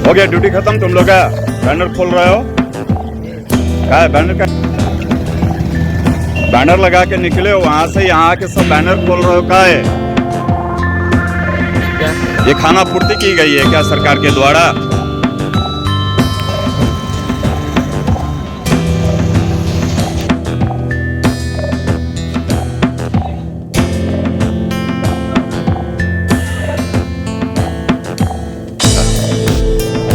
हो गया ड्यूटी खत्म तुम लोग का? बैनर खोल रहे हो? क्या है बैनर का? बैनर लगा के निकले हो वहां से, यहाँ के सब बैनर खोल रहे हो? क्या है ये? खाना पूर्ति की गई है क्या सरकार के द्वारा?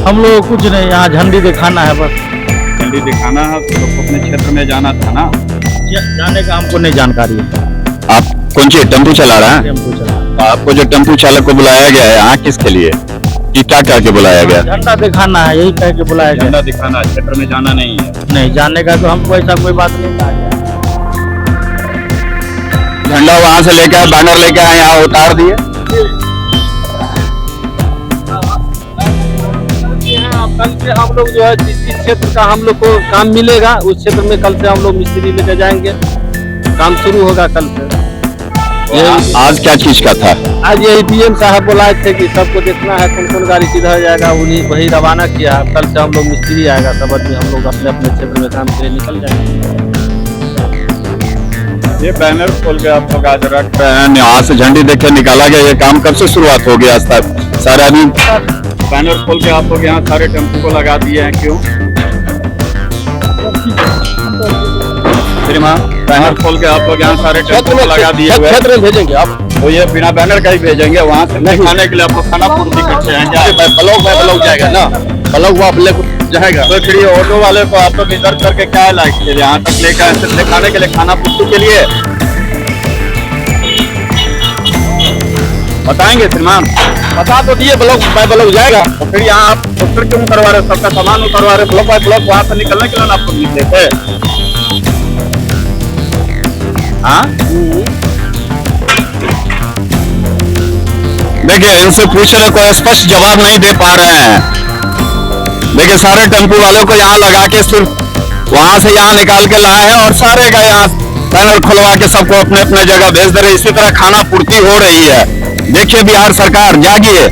हम लोग कुछ नहीं, यहाँ झंडी दिखाना है बस। झंडी दिखाना है तो अपने क्षेत्र में जाना था ना? जाने का हमको नहीं जानकारी है। आप कौन सी टेम्पो चला रहा है? टेम्पो चला। आपको जो टेम्पो चालक को बुलाया गया है यहाँ किसके लिए, कि क्या कह के बुलाया गया? झंडा दिखाना है, यही कह के बुलाया गया। झंडा दिखाना, क्षेत्र में जाना नहीं है? नहीं जाने का तो हमको ऐसा कोई बात नहीं कहा गया। झंडा वहां से लेके आए, बैनर लेके आए, यहाँ उतार दिए। कल से हम लोग जो है जिस क्षेत्र का हम लोग को काम मिलेगा उस क्षेत्र में कल से हम लोग मिस्त्री लेके जाएंगे, काम शुरू होगा कल से। आज क्या चीज का था? आज यही डीएम साहब बुलाए थे कि सबको देखना है कौन कौन गाड़ी किधर जाएगा, उन्हीं वही रवाना किया है। कल से हम लोग मिस्त्री आएगा, सब आदमी हम लोग अपने अपने क्षेत्र में काम के लिए निकल जाएंगे। ये बैनर खोल के आप लोग आज रख रहे हैं, यहाँ से झंडी देख के निकाला गया। ये काम कब से शुरुआत हो गया? आज तक सारे आदमी बैनर खोल के आप लोग यहाँ सारे टेम्पो को लगा दिए हैं, क्यों? श्रीमान, बैनर खोल के आप लोग यहाँ सारे टेम्पो को लगा दिए हुए क्षेत्र में भेजेंगे आप, तो ये बिना बैनर का ही भेजेंगे वहाँ से दिखाने के लिए? आप लोग खाना पूर्ति करते हैं क्या? ब्लॉक जाएगा ना, ब्लॉक वहाँ जाएगा। तो फिर ये ऑटो वाले को आप लोग इधर करके क्या लाइक यहाँ तक लेकर सिर्फ दिखाने के लिए, खाना पूर्ति के लिए? बताएंगे श्रीमान? बता तो दिए, ब्लॉक बाय ब्लॉक जाएगा। तो फिर यहाँ आप फिर क्यों करवा रहे? सबका सामान उतरवा रहे, ब्लॉक बाय ब्लॉक वहां से निकलने के लिए आप लोग निकले थे? हाँ, देखिए इनसे पूछ रहे, कोई स्पष्ट जवाब नहीं दे पा रहे हैं। देखिए सारे टेम्पो वालों को यहाँ लगा के सिर्फ वहां से यहाँ निकाल के लाए हैं और सारे का यहाँ बैनर खुलवा के सबको अपने अपने जगह भेज दे रहे। इसी तरह खाना पूर्ति हो रही है। देखिए बिहार सरकार जागिए।